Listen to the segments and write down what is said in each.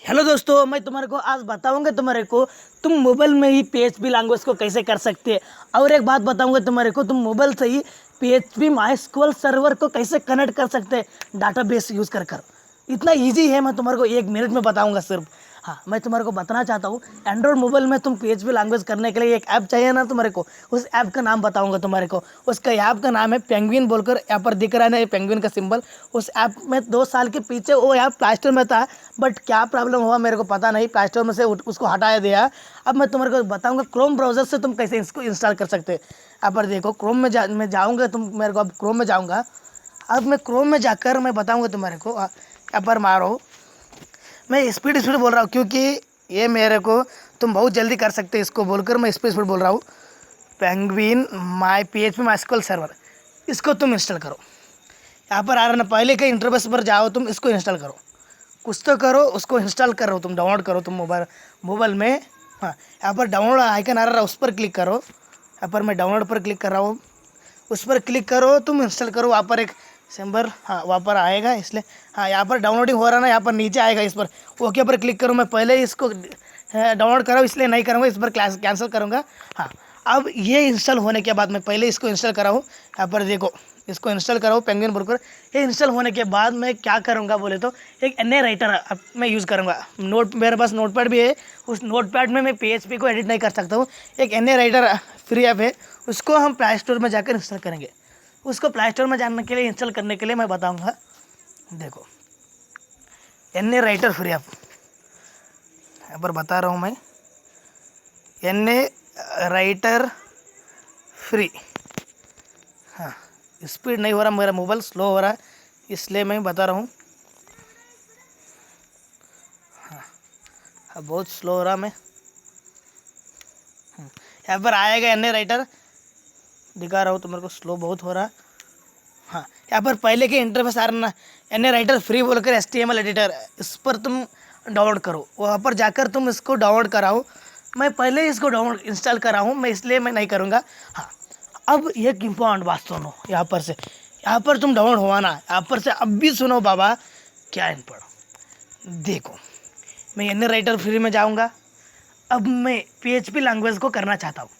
Hello दोस्तों, मैं तुम्हारे को आज बताऊंगा तुम्हारे को तुम मोबाइल में ही पीएचपी लैंग्वेज को कैसे कर सकते हैं। और एक बात बताऊंगा तुम्हारे को, तुम मोबाइल से ही पीएचपी माइस्क्यूएल सर्वर को कैसे कनेक्ट कर सकते हैं डाटाबेस यूज़ कर कर। इतना इजी है, मैं तुम्हारे को 1 मिनट में बताऊंगा सिर्फ। हाँ, मैं तुम्हारे को बताना चाहता हूँ, एंड्रॉयड मोबाइल में तुम पीएचपी लैंग्वेज करने के लिए एक ऐप चाहिए ना तुम्हारे को। उस ऐप का नाम बताऊंगा तुम्हारे को। उसका ऐप का नाम है पेंगुइन बोलकर, यहाँ पर दिख रहा है ना पेंगुइन का सिंबल। उस ऐप में 2 साल के पीछे वो ऐप प्ले स्टोर में था, बट क्या प्रॉब्लम हुआ मेरे को पता नहीं, प्ले स्टोर में से उसको हटाया दिया। अब मैं तुम्हारे को बताऊंगा क्रोम ब्राउज़र से तुम कैसे इसको इंस्टॉल कर सकते हैं। यहाँ पर देखो, क्रोम में मैं जाऊँगा, तुम मेरे को अब क्रोम में जाऊँगा। अब मैं क्रोम में जाकर मैं बताऊँगा तुम्हारे को। यहाँ पर मारो, मैं स्पीड बोल रहा हूँ क्योंकि ये मेरे को तुम बहुत जल्दी कर सकते इसको बोलकर मैं स्पीड बोल रहा हूँ। पेंगुइन माई पीएचपी माइस्क्यूएल सर्वर, इसको तुम इंस्टॉल करो। यहाँ पर आ रहा ना, पहले के इंटरफेस पर जाओ, तुम इसको इंस्टॉल करो। कुछ तो करो, उसको इंस्टॉल करो, तुम डाउनलोड करो तुम मोबाइल में। हाँ, यहाँ पर डाउनलोड आइकन आ रहा है, उस पर क्लिक करो। यहाँ पर मैं डाउनलोड पर क्लिक कर रहा हूँ, उस पर क्लिक करो, तुम इंस्टॉल करो। वहाँ पर एक सिंबल, हाँ वहाँ पर आएगा, इसलिए हाँ यहाँ पर डाउनलोडिंग हो रहा ना, यहाँ पर नीचे आएगा, इस पर ओके पर क्लिक करो। मैं पहले इसको डाउनलोड करो इसलिए नहीं करूँगा, इस पर क्लास कैंसिल करूँगा। हाँ, अब ये इंस्टॉल होने के बाद मैं पहले इसको इंस्टॉल कराऊँ। यहाँ पर देखो, इसको इंस्टॉल कराओ पेंगुइन बोलकर। ये इंस्टॉल होने के बाद मैं क्या करूँगा बोले तो, एक एन ए राइटर मैं यूज़ करूँगा। मेरे पास नोटपैड भी है, उस नोटपैड में मैं पीएचपी को एडिट नहीं कर सकता हूँ। एक N A writer free app है, उसको हम प्ले स्टोर में जाकर इंस्टॉल करेंगे। उसको प्ले स्टोर में जाने के लिए, इंस्टॉल करने के लिए मैं बताऊँगा। देखो, N A writer free app यहाँ पर बता रहा हूँ मैं, एन ए राइटर फ्री। हाँ, स्पीड नहीं हो रहा, मेरा मोबाइल स्लो हो रहा है इसलिए मैं बता रहा हूँ। हाँ, बहुत स्लो हो रहा मैं। यहाँ पर आएगा एन ए राइटर, दिखा रहा हूँ तो मेरे को स्लो बहुत हो रहा। हाँ, यहाँ पर पहले के इंटरफेस आ रहा ना, एन ए राइटर फ्री बोलकर HTML एडिटर, इस पर तुम डाउनलोड करो। वहाँ पर जाकर तुम इसको डाउनलोड कराओ। मैं पहले इसको डाउनलोड इंस्टॉल करा हूँ, मैं इसलिए मैं नहीं करूँगा। हाँ, अब एक इम्पोर्टेंट बात सुनो, यहाँ पर तुम डाउनलोड हुआ ना, यहाँ पर से अब भी सुनो बाबा, क्या इम्पोर्टेंट देखो। मैं एन ए राइटर फ्री में जाऊँगा। अब मैं पीएचपी लैंग्वेज को करना चाहता हूँ।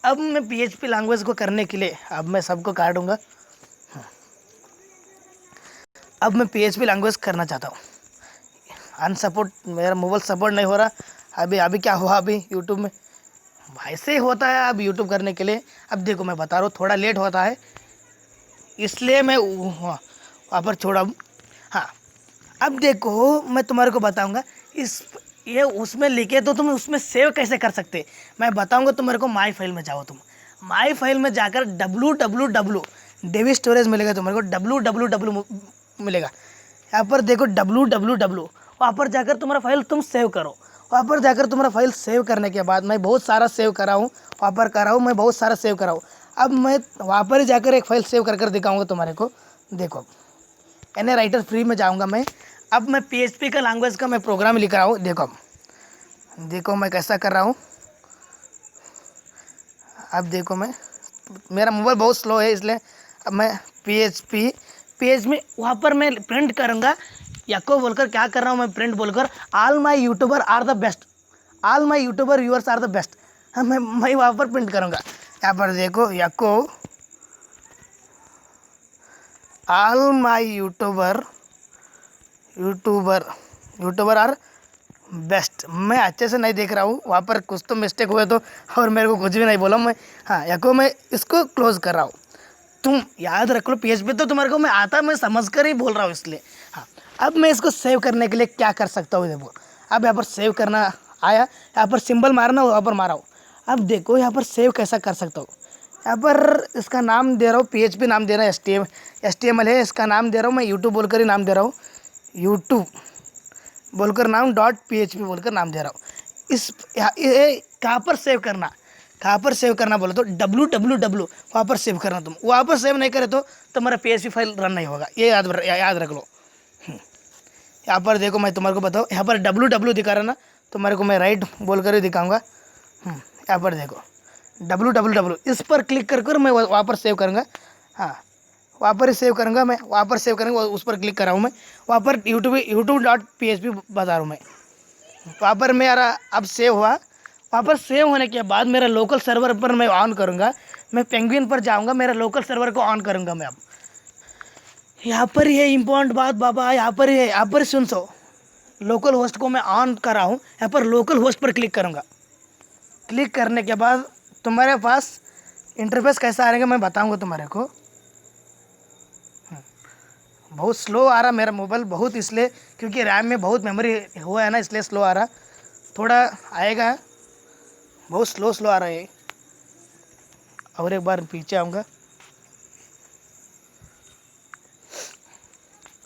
अब मैं पीएचपी लैंग्वेज को करने के लिए अब मैं सबको काटूँगा। अब मैं पीएचपी लैंग्वेज करना चाहता हूँ। अनसपोर्ट, मेरा मोबाइल सपोर्ट नहीं हो रहा। अभी क्या हुआ, अभी यूट्यूब में ऐसे ही होता है अब यूट्यूब करने के लिए। अब देखो, मैं बता रहा हूँ, थोड़ा लेट होता है इसलिए मैं वहाँ पर छोड़ा। हाँ, अब देखो मैं तुम्हारे को बताऊँगा, ये उसमें लिखे तो तुम उसमें सेव कैसे कर सकते मैं बताऊँगा तुम्हारे को। माई फाइल में जाओ, तुम माई फाइल में जाकर www डेवी स्टोरेज मिलेगा तुम्हारे को, www मिलेगा। यहाँ पर देखो www, वहाँ पर जाकर तुम्हारा फाइल तुम सेव करो। वहाँ पर जाकर तुम्हारा फाइल सेव करने के बाद, मैं बहुत सारा सेव करा हूँ, वहाँ पर करा हूँ, मैं बहुत सारा सेव करा हूँ। अब मैं वहाँ पर ही जाकर एक फाइल सेव कर दिखाऊँगा तुम्हारे को। देखो, एन ए राइटर फ्री में जाऊँगा मैं। अब मैं पीएचपी का लैंग्वेज का मैं प्रोग्राम लिख रहा हूँ। देखो मैं कैसा कर रहा हूँ। अब देखो, मेरा मोबाइल बहुत स्लो है इसलिए अब मैं पीएचपी वहाँ पर मैं प्रिंट करूँगा। यको बोलकर क्या कर रहा हूँ मैं, प्रिंट बोलकर all my YouTuber are the best, all my YouTuber viewers are the best. हाँ, मैं वहाँ पर प्रिंट करूँगा। यहाँ पर देखो, यको all my YouTuber are best. मैं अच्छे से नहीं देख रहा हूँ, वहाँ पर कुछ तो मिस्टेक हुए तो, और मेरे को कुछ भी नहीं बोला मैं। हाँ, यको मैं इसको क्लोज कर रहा हूँ। तुम याद रख लो, पीएचपी तो तुम्हारे को मैं आता, मैं समझ कर ही बोल रहा हूँ इसलिए। हाँ, अब मैं इसको सेव करने के लिए क्या कर सकता हूँ, देखो। अब यहाँ पर सेव करना आया, यहाँ पर सिंबल मारना, वहाँ पर मारा हूँ। अब देखो यहाँ पर सेव कैसा कर सकता हूँ। यहाँ पर इसका नाम दे रहा हूँ, पीएचपी नाम दे रहा है, HTML है, इसका नाम दे रहा हूँ मैं, यूट्यूब बोलकर ही नाम दे रहा हूँ, यूट्यूब बोलकर नाम .php बोलकर नाम दे रहा हूँ। ये कहाँ पर सेव करना बोले तो www वहाँ पर सेव करना। तुम वहाँ पर सेव नहीं करे तो तुम्हारा पीएचपी फाइल रन नहीं होगा, ये याद रख लो। यहाँ पर देखो, मैं तुम्हारे को बताऊँ, यहाँ पर www दिखा रहा ना, तुम्हारे को मैं राइट बोल कर ही दिखाऊँगा। यहाँ पर देखो www, इस पर क्लिक कर मैं वहाँ पर सेव करूँगा। हाँ, वहाँ पर ही सेव करूँगा मैं, वहाँ पर सेव करूँगा, उस पर क्लिक कर रहा हूँ मैं। वहाँ पर यूट्यूब.php बता रहा हूँ मैं। वहाँ पर मेरा अब सेव हुआ। वहाँ पर सेव होने के बाद मेरा लोकल सर्वर पर मैं ऑन करूँगा। मैं पेंगुइन पर जाऊँगा, मेरा लोकल सर्वर को ऑन करूँगा मैं। अब यहाँ पर ये इम्पोर्टेंट बात बाबा, यहाँ पर सुन सो। लोकल होस्ट को मैं ऑन कर रहा हूँ। यहाँ पर लोकल होस्ट पर क्लिक करूँगा। क्लिक करने के बाद तुम्हारे पास इंटरफेस कैसा आएगा मैं बताऊँगा तुम्हारे को। बहुत स्लो आ रहा मेरा मोबाइल, बहुत इसलिए क्योंकि रैम में बहुत मेमोरी हुआ है ना, इसलिए स्लो आ रहा। थोड़ा आएगा, बहुत स्लो स्लो आ रहा है। और एक बार पीछे आऊँगा,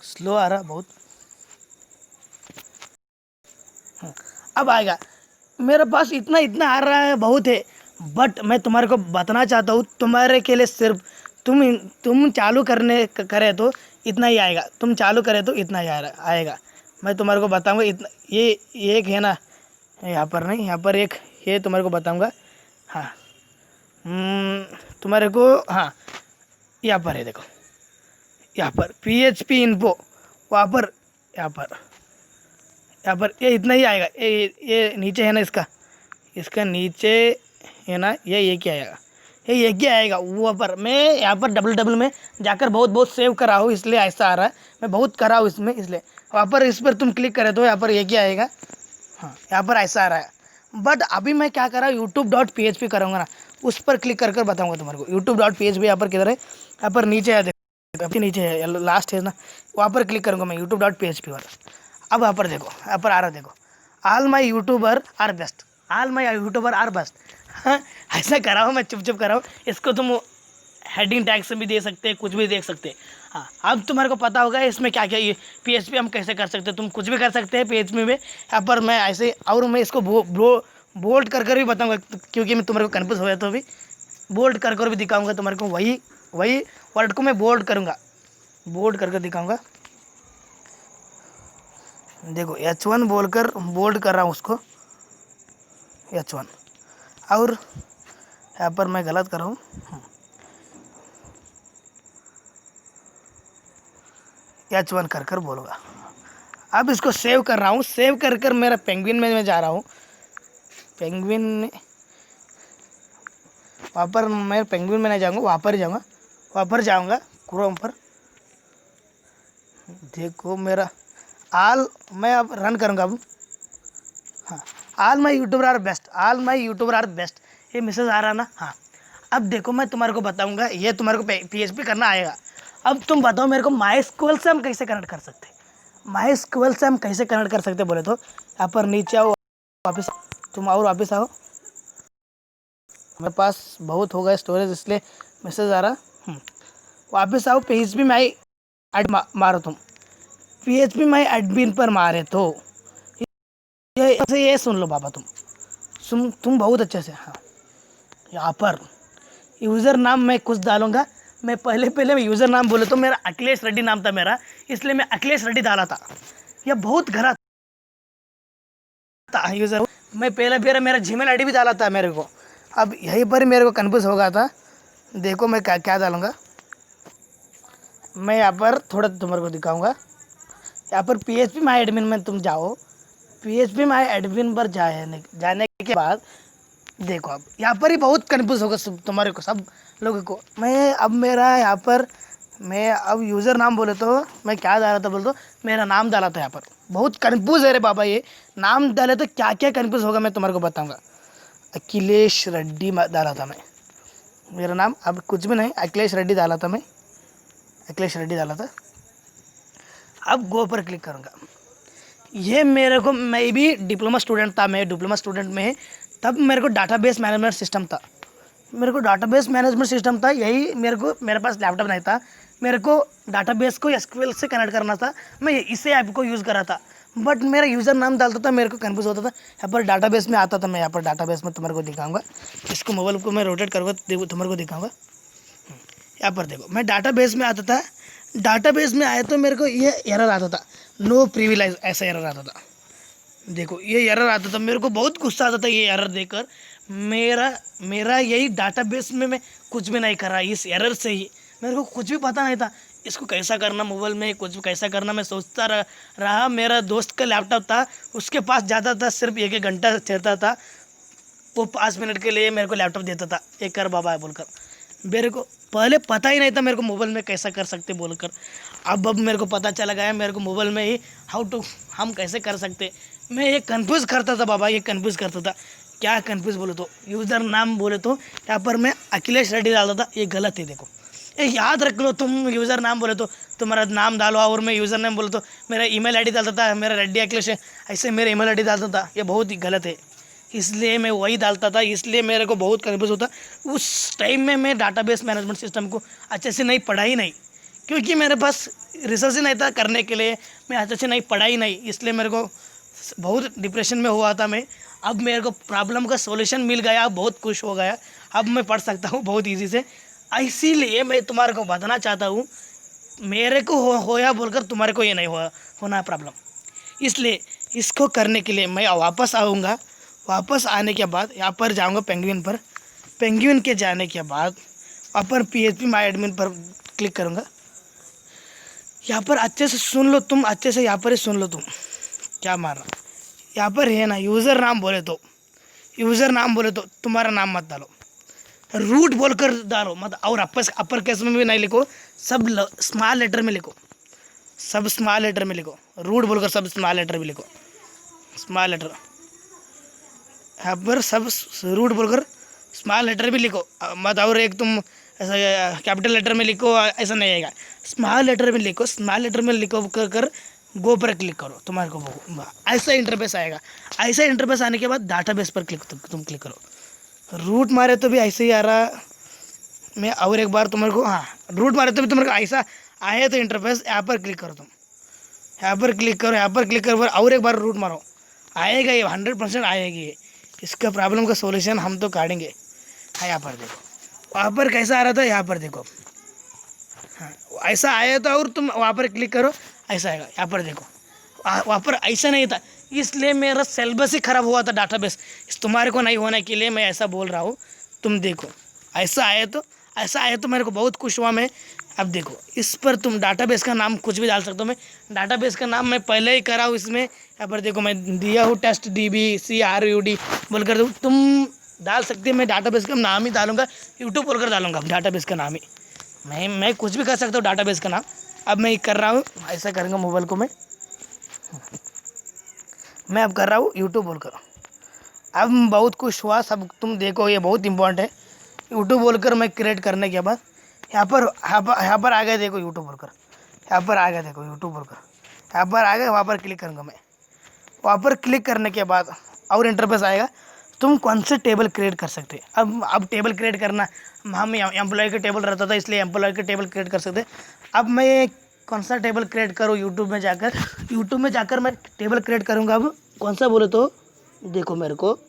स्लो आ रहा बहुत। अब आएगा। मेरे पास इतना इतना आ रहा है, बहुत है। बट मैं तुम्हारे को बताना चाहता हूँ, तुम्हारे के लिए सिर्फ तुम चालू करे तो इतना ही आएगा। तुम चालू करे तो इतना ही आएगा। मैं तुम्हारे को बताऊँगा इतना। ये एक है ना, यहाँ पर नहीं, यहाँ पर एक ये तुम्हारे को बताऊँगा। हाँ, तुम्हारे को, हाँ यहाँ पर है, देखो यहाँ पर PHP इन्फो, वहाँ पर यहाँ पर ये इतना ही आएगा। ये नीचे है ना, इसका नीचे है ना, ये एक ही आएगा, ये एक ही आएगा। वहाँ पर मैं यहाँ पर डबल में जाकर बहुत बहुत सेव करा हूँ, इसलिए ऐसा आ रहा है। मैं बहुत करा हूँ इसमें, इसलिए वहाँ पर इस पर तुम क्लिक करे तो यहाँ पर एक ही आएगा। हाँ, यहाँ पर ऐसा आ रहा है। बट अभी मैं क्या कर रहा हूँ, youtube.php करूँगा ना, उस पर क्लिक कर बताऊँगा तुम्हारे को। youtube.php यहाँ पर किधर है, यहाँ पर नीचे है, देखो नीचे है, लास्ट है ना, वहाँ पर क्लिक करूँगा मैं youtube.php वाला। अब यहाँ पर देखो, यहाँ पर आ रहा देखो, all my YouTuber are best, all my YouTuber are best. हाँ, ऐसा करा हूँ मैं, चुप करा हूँ। इसको तुम हेडिंग टैग से भी दे सकते हैं, कुछ भी देख सकते हैं। हाँ, अब तुम्हारे को पता होगा इसमें क्या क्या ये PHP हम कैसे कर सकते हैं। तुम कुछ भी कर सकते हैं PHP में। यहाँ पर मैं ऐसे, और मैं इसको बोल्ड कर भी बताऊँगा, क्योंकि मैं तुम्हारे को कन्फ्यूज हो गया तो अभी बोल्ड कर भी दिखाऊँगा तुम्हारे को। वही वर्ड को मैं बोल्ड करूँगा, बोल्ड करके दिखाऊँगा। देखो H1 बोलकर बोल्ड कर रहा हूँ उसको, H1। और यहाँ पर मैं गलत कर रहा हूँ, H1 कर बोलूँगा। अब इसको सेव कर रहा हूँ। सेव कर मेरा पेंगुइन में मैं जा रहा हूँ। पेंगुइन, वहाँ पर मैं पेंगुइन में नहीं जाऊँगा, वहाँ पर ही जाऊँगा, वहाँ पर जाऊँगा क्रोम पर। देखो मेरा मैं अब रन करूँगा अब। हाँ, all my YouTuber are best, all my YouTuber are best, ये मैसेज आ रहा ना। हाँ, अब देखो मैं तुम्हारे को बताऊँगा, ये तुम्हारे को PHP करना आएगा। अब तुम बताओ मेरे को, MySQL से हम कैसे कनेक्ट कर सकते हैं। MySQL से हम कैसे कनेक्ट कर सकते बोले तो, यहाँ पर नीचे आओ, वापस तुम और वापस आओ। मेरे पास बहुत हो गया स्टोरेज, इसलिए मैसेज आ रहा। वापस आओ, PHP माई मारो तुम, PHP माई एडमिन पर मारे तो ये सुन लो बाबा, तुम बहुत अच्छे से। हाँ, यहाँ पर यूज़र नाम मैं कुछ डालूंगा। मैं पहले मैं यूज़र नाम बोले तो मेरा अखिलेश रेड्डी नाम था मेरा, इसलिए मैं अखिलेश रेड्डी डाला था। यह बहुत गलत था यूज़र। मैं पहले मेरा Gmail ID भी डाला था मेरे को। अब यहीं पर मेरे को कन्फ्यूज हो गया था। देखो मैं क्या डालूँगा। मैं यहाँ पर थोड़ा तुम्हारे को दिखाऊँगा। यहाँ पर PHP माई एडमिन में तुम जाओ। PHP माई एडमिन पर जाने के बाद देखो, अब यहाँ पर ही बहुत कन्फ्यूज होगा तुम्हारे को, सब लोगों को। मेरा यहाँ पर मैं अब यूज़र नाम बोले तो मैं क्या डाला था बोले तो मेरा नाम डाला था। यहाँ पर बहुत कन्फ्यूज है रे बाबा, ये नाम डाले तो क्या क्या कन्फ्यूज होगा मैं तुम्हारे को बताऊँगा। अखिलेश रेड्डी डाला था मैं, मेरा नाम अब कुछ भी नहीं, अखिलेश रेड्डी डाला था मैं, अखिलेश रेड्डी डाला था। अब गो पर क्लिक करूँगा। ये मेरे को, मैं भी डिप्लोमा स्टूडेंट था, मैं डिप्लोमा स्टूडेंट में तब मेरे को डाटाबेस मैनेजमेंट सिस्टम था। यही मेरे पास लैपटॉप नहीं था। मेरे को डाटाबेस को SQL से कनेक्ट करना था। मैं इसे ऐप को यूज़ कर रहा था, बट मेरा यूज़र नाम डालता था, मेरे को कन्फ्यूज होता था। यहाँ पर डाटाबेस में आता था, मैं यहाँ पर डाटाबेस में तुम्हारे को दिखाऊंगा। इसको मोबाइल को मैं रोटेट करूँगा तो तुम्हारे को दिखाऊंगा। यहाँ पर देखो, मैं डाटाबेस में आता था। डाटाबेस में आया तो मेरे को ये एरर आता था, नो प्रिविलेज, ऐसा एरर आता था। देखो ये एरर आता था, मेरे को बहुत गुस्सा आता था ये एरर देखकर। मेरा यही डाटाबेस में मैं कुछ भी नहीं कर रहा, इस एरर से ही मेरे को कुछ भी पता नहीं था। इसको कैसा करना मोबाइल में कुछ कैसा करना मैं सोचता रहा। मेरा दोस्त का लैपटॉप था, उसके पास जाता था, सिर्फ 1-1 घंटा चलता था। वो 5 मिनट के लिए मेरे को लैपटॉप देता था, एक कर बाबा है बोलकर। मेरे को पहले पता ही नहीं था मेरे को मोबाइल में कैसा कर सकते बोलकर। अब मेरे को पता चला गया मेरे को मोबाइल में ही हाउ टू हम कैसे कर सकते। मैं ये कंफ्यूज करता था बाबा, ये कंफ्यूज करता था। क्या कंफ्यूज बोले तो यूज़र नाम बोले तो यहाँ पर मैं अखिलेश रेड्डी डालता था, ये गलत है। देखो ये याद रख लो, तुम यूज़र नाम बोले तो तुम्हारा नाम डालो, और मैं यूज़र नाम बोले तो मेरा ईमेल आईडी डालता था, मेरा रेड्डी अखिलेश है, ऐसे मेरा ईमेल आईडी डालता था। ये बहुत ही गलत है, इसलिए मैं वही डालता था। इसलिए मेरे को बहुत कन्फ्यूज होता। उस टाइम में मैं डाटाबेस मैनेजमेंट सिस्टम को अच्छे से नहीं पढ़ा ही नहीं, क्योंकि मेरे पास रिसर्च ही नहीं था करने के लिए। मैं अच्छे से नहीं पढ़ा ही नहीं, इसलिए मेरे को बहुत डिप्रेशन में हुआ था मैं। अब मेरे को प्रॉब्लम का सॉल्यूशन मिल गया, अब बहुत खुश हो गया। अब मैं पढ़ सकता हूँ बहुत इजी से। इसीलिए मैं तुम्हारे को बताना चाहता हूँ, मेरे को होया बोलकर तुम्हारे को ये नहीं होना प्रॉब्लम। इसलिए इसको करने के लिए मैं वापस आऊँगा। वापस आने के बाद यहाँ पर जाऊँगा पेंगुइन पर। पेंगुइन के जाने के बाद वहाँ पर PHP माई एडमिन पर क्लिक करूँगा। यहाँ पर अच्छे से सुन लो तुम, अच्छे से यहाँ पर ही सुन लो तुम क्या मारना। यहाँ पर है ना यूज़र नाम बोले तो, यूज़र नाम बोले तो तुम्हारा नाम मत डालो, रूट बोलकर डालो मत। और अपर केस में भी नहीं लिखो, सब स्मॉल लेटर में लिखो, सब स्मॉल लेटर में लिखो। रूट बोलकर सब स्मॉल लेटर में लिखो, स्मॉल लेटर। यहाँ पर सब रूट बोलकर स्मॉल लेटर भी लिखो मत। और एक तुम ऐसा कैपिटल लेटर में लिखो, ऐसा नहीं आएगा। स्मॉल लेटर में लिखो, स्मॉल लेटर में लिखो कर गो पर क्लिक करो, तुम्हारे को वो ऐसा इंटरफेस आएगा। ऐसा इंटरफेस आने के बाद डाटाबेस पर तुम क्लिक करो। रूट मारे तो भी ऐसे ही आ रहा। मैं और एक बार तुम्हारे को, हाँ रूट मारे तो भी तुम्हारे को ऐसा आए तो इंटरफेस। यहाँ पर क्लिक करो, तुम यहाँ पर क्लिक करो, यहाँ पर क्लिक करो और एक बार रूट मारो, आएगा ये 100% आएगी ये। इसका प्रॉब्लम का सॉल्यूशन हम तो काटेंगे। हाँ यहाँ पर देखो, वहाँ पर कैसा आ रहा था, यहाँ पर देखो, हाँ ऐसा आया था। और तुम वहाँ पर क्लिक करो, ऐसा आएगा। यहाँ पर देखो, वहाँ पर ऐसा नहीं था, इसलिए मेरा सिलेबस ही ख़राब हुआ था डाटाबेस। इस तुम्हारे को नहीं होने के लिए मैं ऐसा बोल रहा हूँ। तुम देखो ऐसा आया तो, ऐसा आया तो मेरे को बहुत खुश हुआ मैं। अब देखो इस पर तुम डाटाबेस का नाम कुछ भी डाल सकते हो। मैं डाटाबेस का नाम मैं पहले ही करा हूँ इसमें। यहाँ पर देखो मैं दिया हूँ TestDB CRUD बोलकर, तुम डाल सकते हैं। मैं डाटाबेस का नाम ही डालूंगा, यूट्यूब बोलकर डालूंगा डाटाबेस का नाम ही। मैं कुछ भी कर सकता हूँ डाटाबेस का नाम। अब मैं कर रहा हूँ, ऐसा करूँगा मोबाइल को मैं अब कर रहा हूँ यूट्यूब बोलकर। अब बहुत खुश हुआ सब। तुम देखो ये बहुत इंपॉर्टेंट है। यूट्यूब बोलकर मैं क्रिएट करने के बाद यहाँ पर आ गए, देखो यूट्यूब बोलकर यहाँ पर आ गया, देखो यूट्यूब बोलकर यहाँ पर आ गए। वहाँ पर क्लिक करूँगा मैं। वहाँ पर क्लिक करने के बाद और इंटरफेस आएगा, तुम कौन से टेबल क्रिएट कर सकते हैं। अब टेबल क्रिएट करना, हम एम्प्लॉय का टेबल रहता था इसलिए एम्प्लॉय का टेबल क्रिएट कर सकते। अब मैं कौन सा टेबल क्रिएट करूँ, यूट्यूब में जाकर मैं टेबल क्रिएट करूँगा। अब कौन सा बोले तो देखो मेरे को,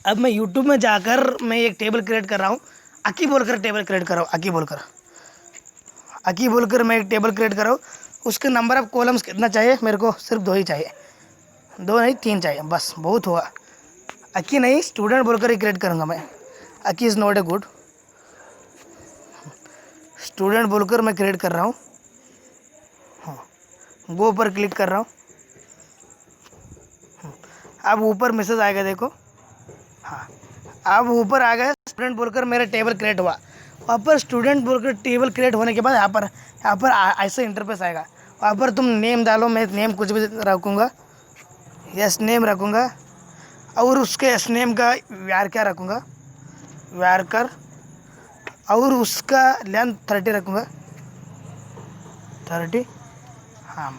अब मैं यूट्यूब में जाकर मैं एक टेबल क्रिएट कर रहा हूँ। अकी बोलकर टेबल क्रिएट कर रहा हूँ, अकी बोलकर मैं एक टेबल क्रिएट कर रहा हूँ। उसके नंबर ऑफ कॉलम्स कितना चाहिए मेरे को, सिर्फ 2 ही चाहिए, 2 नहीं 3 चाहिए, बस बहुत हुआ। अकी नहीं, स्टूडेंट बोलकर ही क्रिएट करूँगा मैं। Akki is not a good, student बोलकर मैं क्रिएट कर रहा हूँ। हाँ गो पर क्लिक कर रहा हूँ। अब ऊपर मैसेज आएगा, देखो। हाँ अब ऊपर आ गया स्टूडेंट बोलकर मेरा टेबल क्रिएट हुआ। वहाँ पर स्टूडेंट बोलकर टेबल क्रिएट होने के बाद यहाँ पर ऐसा इंटरफेस आएगा। वहाँ पर तुम नेम डालो, मैं नेम कुछ भी रखूँगा, यस नेम रखूँगा। और उसके यस नेम का व्यारकर रखूँगा, व्यारकर। और उसका लेंथ 30 रखूँगा, 30। हाँ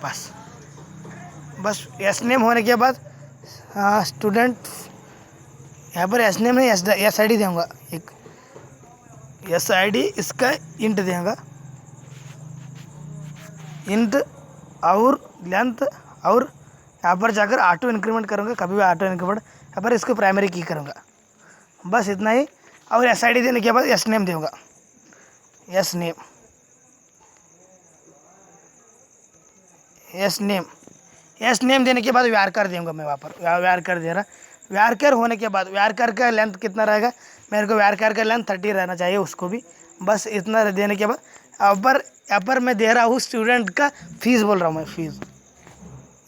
बस यस नेम होने के बाद स्टूडेंट, यहाँ पर एस नेम नहीं एस आई डी दूँगा, एक एस आई डी। इसका इंट दूँगा, इंट और लेंथ। और यहाँ पर जाकर ऑटो इंक्रीमेंट करूँगा, कभी भी ऑटो इंक्रीमेंट। यहाँ पर इसको प्राइमरी की करूँगा, बस इतना ही। और एस आई डी देने के बाद एस नेम दूँगा, एस नेम देने के बाद व्यारकर दूँगा मैं। वहाँ पर व्यारकर दे रहा। व्यारकर होने के बाद व्यारकर का लेंथ कितना रहेगा, मेरे को व्यारकर का लेंथ 30 रहना चाहिए, उसको भी बस इतना देने के बाद यहाँ पर मैं दे रहा हूँ स्टूडेंट का फीस बोल रहा हूँ मैं, फीस।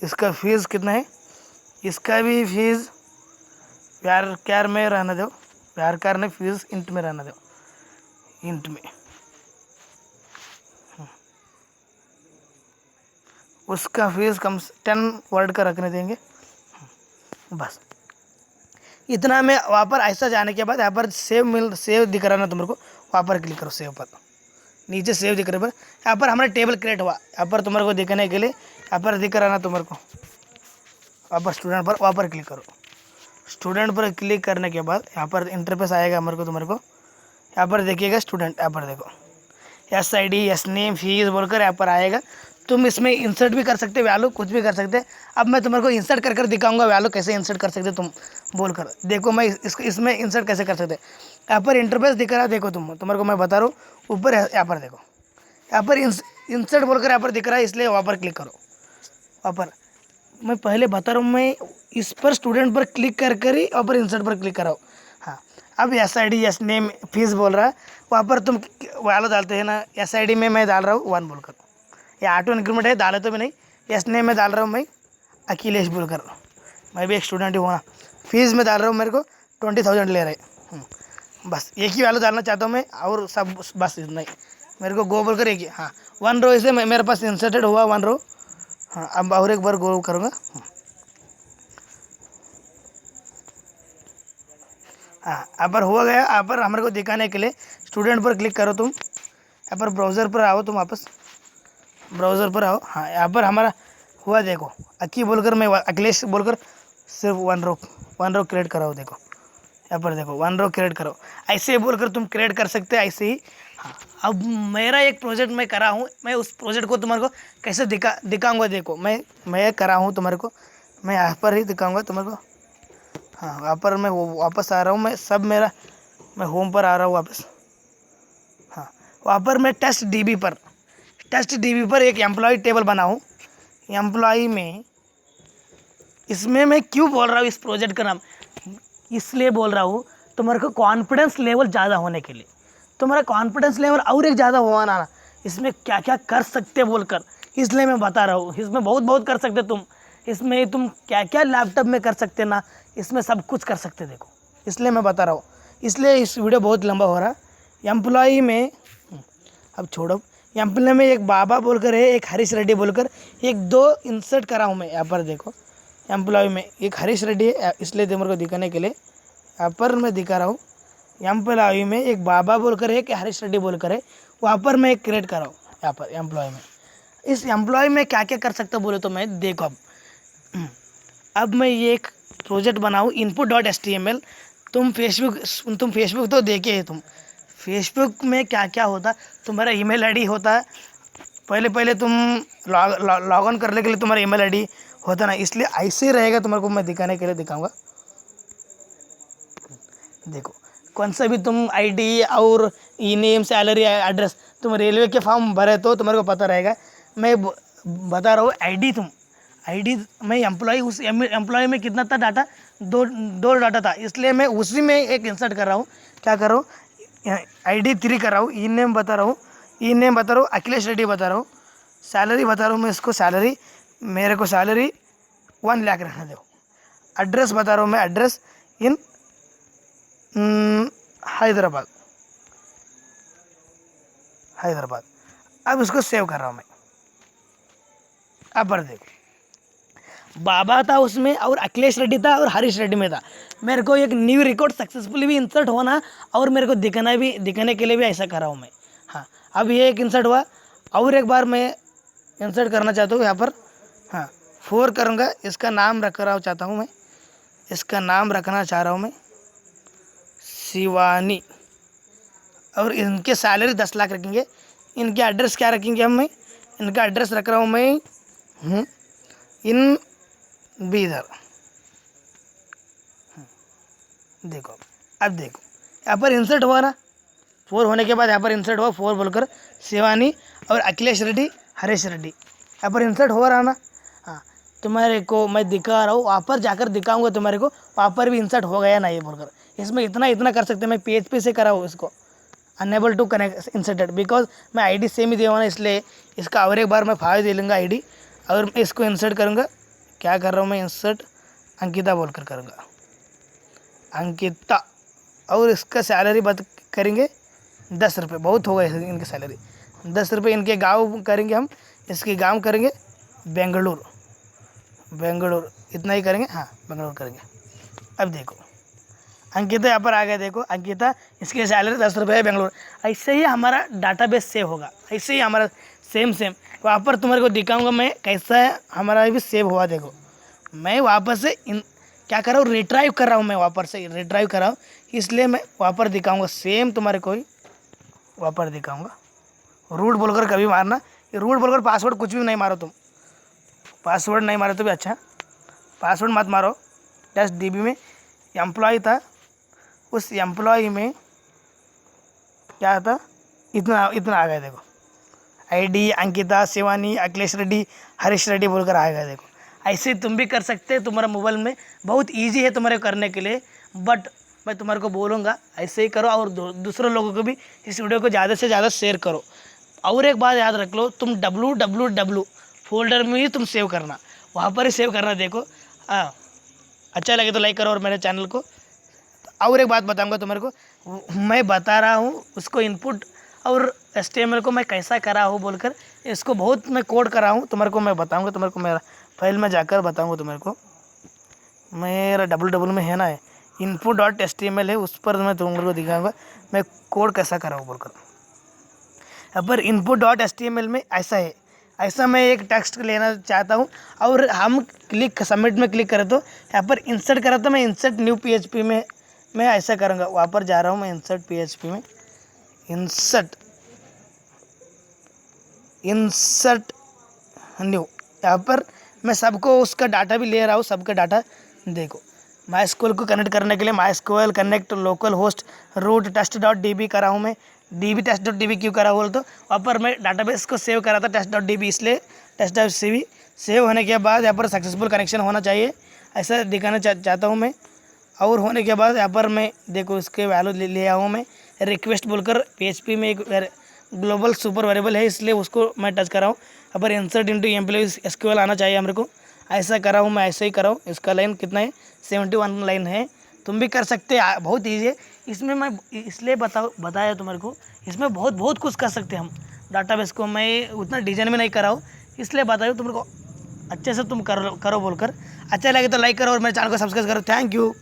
इसका फीस कितना है, इसका भी फीस प्यार क्यार में रहना दो, प्यार कार ने फीस इंट में रहना दो, इंट में। उसका फीस कम 10 वर्ड का रखने देंगे। बस इतना में वहाँ पर ऐसा जाने के बाद यहाँ पर सेव दिख रहा ना तुम को, वहाँ पर क्लिक करो, सेव पर। नीचे सेव दिख रहा है, यहाँ पर हमारा टेबल क्रिएट हुआ। यहाँ पर तुम्हारे को दिखने के लिए यहाँ पर दिख रहा ना तुम्हारे को, वहाँ पर स्टूडेंट पर, वहाँ पर क्लिक करो। स्टूडेंट पर क्लिक करने के बाद यहाँ पर इंटरफेस आएगा हमारे को, तुम्हारे को यहाँ पर देखिएगा स्टूडेंट, यहाँ पर देखो SID एस नेम फीस बोलकर यहाँ पर आएगा। तुम इसमें इंसर्ट भी कर सकते, वैल्यू कुछ भी कर सकते। अब मैं तुम्हारे को इंसर्ट कर दिखाऊंगा वैल्यू कैसे इंसर्ट कर सकते तुम बोलकर। देखो मैं इसमें इंसर्ट कैसे कर सकते। यहाँ पर इंटरफेस दिख रहा है, देखो तुम्हारे को मैं बता रहा हूँ, ऊपर यहाँ पर देखो, यहाँ पर इंसर्ट बोलकर यहाँ पर दिख रहा है, इसलिए वहाँ पर क्लिक करो। वहाँ पर मैं पहले बता रहा हूँ, मैं इस पर स्टूडेंट पर क्लिक कर ही वहाँ पर इंसर्ट पर क्लिक कराओ। हाँ, अब SID एस नेम फीस बोल रहा है, वहाँ पर तुम वैल्यू डालते हैं ना। SID में मैं डाल रहा हूँ 1 बोलकर, ये ऑटो इंक्रीमेंट है, डाले तो भी नहीं। एस नेम में डाल रहा हूँ मैं अखिलेश बोलकर, मैं भी एक स्टूडेंट ही हूँ ना। फीस में डाल रहा हूँ, मेरे को 20,000 ले रहे। बस एक ही वैल्यू डालना चाहता हूँ मैं, और सब बस इतना ही मेरे को गो बोलकर एक ही। हाँ, 1 रो इसे मेरे पास इंसर्टेड हुआ 1 रो। हाँ, अब और एक बार गो करूँगा। हाँ, यहाँ पर हो गया। यहाँ पर हमारे को दिखाने के लिए स्टूडेंट पर क्लिक करो तुम, यहाँ पर ब्राउज़र पर आओ, तुम वापस ब्राउज़र पर आओ। हाँ, यहाँ पर हमारा हुआ, देखो अक्की बोलकर मैं अखिलेश बोलकर सिर्फ 1 रो क्रिएट कराओ। देखो यहाँ पर देखो 1 रो क्रिएट करो, ऐसे बोलकर तुम क्रिएट कर सकते हैं, ऐसे ही। हाँ, अब मेरा एक प्रोजेक्ट मैं करा हूँ, मैं उस प्रोजेक्ट को तुम्हारे को कैसे दिखाऊंगा। देखो मैं करा हूँ तुम्हारे को, मैं यहाँ पर ही दिखाऊंगा तुम्हारे को। हाँ, वहाँ पर मैं वापस आ रहा हूँ, मैं सब मेरा, मैं होम पर आ रहा हूँ वापस। हाँ, वहाँ पर मैं टेस्ट डीबी पर एक एम्प्लॉय टेबल बनाऊँ। एम्प्लॉय में, इसमें मैं क्यों बोल रहा हूँ इस प्रोजेक्ट का नाम, इसलिए बोल रहा हूँ तुम्हारे को कॉन्फिडेंस लेवल ज़्यादा होने के लिए। तुम्हारा कॉन्फिडेंस लेवल और एक ज़्यादा हुआ ना, इसमें क्या क्या कर सकते बोलकर, इसलिए मैं बता रहा हूँ। इसमें बहुत कर सकते तुम, इसमें तुम क्या क्या लैपटॉप में कर सकते ना, इसमें सब कुछ कर सकते। देखो इसलिए मैं बता रहा हूँ, इसलिए इस वीडियो बहुत लंबा हो रहा है। एम्प्लॉय में, अब छोड़ो, एम्प्लॉय में एक बाबा बोलकर है, एक हरीश रेड्डी बोलकर, एक 2 इंसर्ट करा हूँ मैं। यहाँ पर देखो एम्प्लॉय में एक हरीश रेड्डी है, इसलिए मेरे को दिखाने के लिए यहाँ पर मैं दिखा रहा हूँ। एम्प्लॉय में एक बाबा बोलकर है कि हरीश रेड्डी बोलकर है, वहाँ पर मैं एक क्रिएट कर रहा हूँ। यहाँ पर एम्प्लॉय में, इस एम्प्लॉय में क्या क्या कर सकता बोले तो मैं देखो, अब मैं ये एक प्रोजेक्ट बनाऊँ input.html। तुम फेसबुक तो देखे है, तुम फेसबुक में क्या क्या होता, तुम्हारा ईमेल आईडी होता है। पहले तुम लॉग ऑन करने के लिए तुम्हारा ईमेल आईडी होता ना, इसलिए ऐसे ही रहेगा। तुम्हारे को मैं दिखाने के लिए दिखाऊंगा। देखो कौन सा भी तुम आईडी और ई नेम सैलरी एड्रेस तुम रेलवे के फॉर्म भरे तो तुम्हारे को पता रहेगा। मैं बता रहा हूँ आईडी मैं एम्प्लॉय, उस एम्प्लॉय में कितना था डाटा, दो डाटा था, इसलिए मैं उसी में एक इंसर्ट कर रहा हूँ। क्या कर रहा हूँ, ID 3 कर रहा हूँ, ई नेम बता रहा हूँ अखिलेश रेड्डी बता रहा हूँ, सैलरी बता रहा हूँ मैं इसको, सैलरी मेरे को सैलरी 1 लाख रखना दो। एड्रेस बता रहा हूँ मैं, एड्रेस इन हैदराबाद। अब इसको सेव कर रहा हूँ मैं। अब पर देखो बाबा था उसमें, और अखिलेश रेड्डी था, और हरीश रेड्डी में था। मेरे को एक न्यू रिकॉर्ड सक्सेसफुली भी इंसर्ट होना, और मेरे को दिखाने के लिए भी ऐसा कर रहा हूँ मैं। हाँ, अब ये एक इंसर्ट हुआ, और एक बार मैं इंसर्ट करना चाहता हूँ यहाँ पर। हाँ, 4 करूँगा, इसका नाम रखना चाहता हूँ मैं, इसका नाम रखना चाह रहा हूँ मैं शिवानी, और इनके सैलरी 10 लाख रखेंगे। इनके एड्रेस क्या रखेंगे हम, मैं इनका एड्रेस रख रहा हूँ मैं इन बीदर। देखो अब देखो यहाँ पर इंसर्ट हुआ ना, 4 होने के बाद यहाँ पर इंसर्ट हुआ 4 बोलकर शिवानी और अखिलेश रेड्डी, हरीश रेड्डी, यहाँ पर इंसर्ट हो रहा ना। हाँ, तुम्हारे को मैं दिखा रहा हूँ, वहाँ पर जाकर दिखाऊंगा तुम्हारे को, वहाँ पर भी इंसर्ट हो गया ना ये बोलकर। इसमें इतना कर सकते हैं, मैं PHP से करा हूँ इसको। Unable to connect inserted, because मैं आईडी सेम ही दिया हुआ ना, इसलिए इसका और एक बार मैं फाइल दे लूँगा आईडी, और मैं इसको इंसर्ट करूँगा। क्या कर रहा हूँ मैं, इंसर्ट अंकिता बोलकर करूँगा, अंकिता। और इसका सैलरी बात करेंगे 10 रुपये, बहुत होगा इनकी सैलरी 10 रुपये। इनके गांव करेंगे हम, इसके गांव करेंगे बेंगलुरु, बेंगलुरु इतना ही करेंगे, हाँ बेंगलुरु करेंगे। अब देखो अंकिता यहाँ पर आ गया, देखो अंकिता, इसकी सैलरी 10 रुपये है, बेंगलुरु। ऐसे ही हमारा डाटाबेस सेव होगा, ऐसे ही हमारा सेम वहाँ पर तुम्हारे को दिखाऊंगा मैं कैसा है हमारा भी सेव हुआ। देखो मैं वापस से क्या कर रहा हूँ, रिट्राइव कर रहा हूँ, मैं वापस से रिट्राइव कर रहा हूँ, इसलिए मैं वहाँ पर दिखाऊंगा सेम तुम्हारे को ही वहाँ पर दिखाऊंगा। रूट बोलकर कभी मारना, ये रूट बोलकर पासवर्ड कुछ भी नहीं मारो तुम, पासवर्ड नहीं मारो तो भी अच्छा, पासवर्ड मत मारो। टेस्ट डीबी में एम्प्लॉय था, उस एम्प्लॉय में क्या था, इतना इतना आ गया। देखो आईडी अंकिता, शिवानी, अखिलेश रेड्डी, हरीश रेड्डी बोलकर आ गया। देखो ऐसे तुम भी कर सकते हैं, तुम्हारा मोबाइल में बहुत इजी है तुम्हारे करने के लिए, बट मैं तुम्हारे को बोलूँगा ऐसे ही करो, और दूसरे लोगों को भी इस वीडियो को ज़्यादा से ज़्यादा शेयर करो। और एक बात याद रख लो, तुम www फोल्डर में ही तुम सेव करना, वहाँ पर ही सेव करना। देखो हाँ, अच्छा लगे तो लाइक करो और मेरे चैनल को। और एक बात बताऊंगा तुम्हारे को, मैं बता रहा हूँ उसको इनपुट और HTML को मैं कैसा करा हूँ बोलकर, इसको बहुत मैं कोड करा हूँ, तुम्हारे को मैं बताऊंगा, तुम्हारे को मेरा फाइल में जाकर बताऊंगा तुम्हारे को। मेरा डबल में है ना, input.html है, उस पर मैं तुम्हारे को दिखाऊंगा मैं कोड कैसा करा हूँ बोलकर। अब पर input.html में ऐसा है, ऐसा मैं एक टेक्स्ट लेना चाहता हूँ, और हम क्लिक सबमिट में क्लिक करें तो यहाँ पर इंसर्ट करा, तो मैं इंसर्ट न्यू PHP में मैं ऐसा करूँगा। वहाँ पर जा रहा हूँ मैं इंसर्ट PHP में, इंसर्ट न्यू, यहाँ पर मैं सबको उसका डाटा भी ले रहा हूँ, सबका डाटा। देखो MySQL को कनेक्ट करने के लिए MySQL connect local host root test.db करा हूँ मैं। db test.db क्यों करा बोल तो वहाँ पर मैं डाटाबेस को सेव करा था test.db, इसलिए test.db सेव होने के बाद यहाँ पर सक्सेसफुल कनेक्शन होना चाहिए, ऐसा दिखाना चाहता हूँ मैं। और होने के बाद यहाँ पर मैं देखो इसके वैल्यू ले आया हूँ मैं, रिक्वेस्ट बोलकर PHP में एक ग्लोबल सुपर वेरिएबल है, इसलिए उसको मैं टच कर रहा हूँ। यहाँ पर इंसर्ट इंटू एम्प्लॉइज SQL आना चाहिए मेरे को, ऐसा करा हूँ मैं, ऐसे ही करा हूँ। इसका लाइन कितना है, 71 लाइन है, तुम भी कर सकते हैं, बहुत ईजी है। इसमें मैं इसलिए बताया तुम्हारे को, इसमें बहुत कुछ कर सकते हैं हम। डाटाबेस को मैं उतना डिजाइन में नहीं करा हूँ, इसलिए बताया तुम्हारे को, अच्छे से तुम करो बोलकर। अच्छा लगे तो लाइक करो और मेरे चैनल को सब्सक्राइब करो। Thank you.